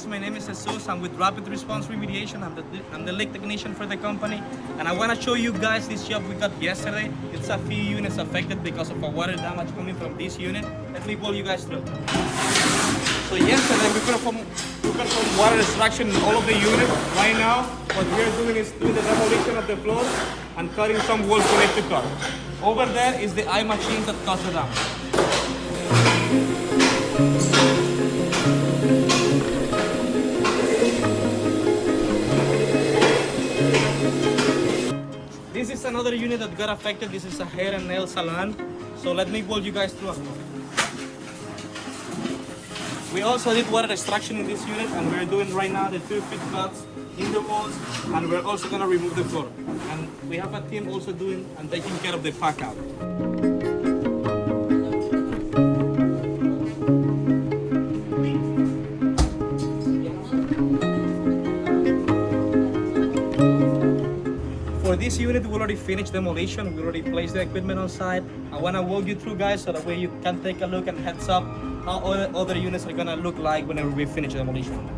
guys, my name is Jesus. I'm with Rapid Response Remediation. I'm the leak technician for the company, and I want to show you guys this job we got yesterday. It's a few units affected because of a water damage coming from this unit. Let me pull you guys through. So yesterday we performed water extraction in all of the units. Right now, what we're doing is doing the demolition of the floor and cutting some walls we need to cut. Over there is the eye machine that caused the damage. This is another unit that got affected. This is a hair and nail salon. So let me walk you guys through. We also did water extraction in this unit, and we're doing right now the 2-feet cuts in the walls, and we're also gonna remove the floor. And we have a team also doing and taking care of the pack out. For this unit, we already finished demolition. We already placed the equipment on site. I want to walk you through, guys, so that way you can take a look and heads up how other units are gonna look like whenever we finish demolition.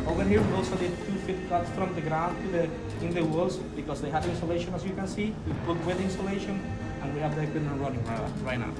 Over here, we also did 2-feet cuts from the ground to in the walls because they have insulation, as you can see. We put wet insulation, and we have the equipment running right now.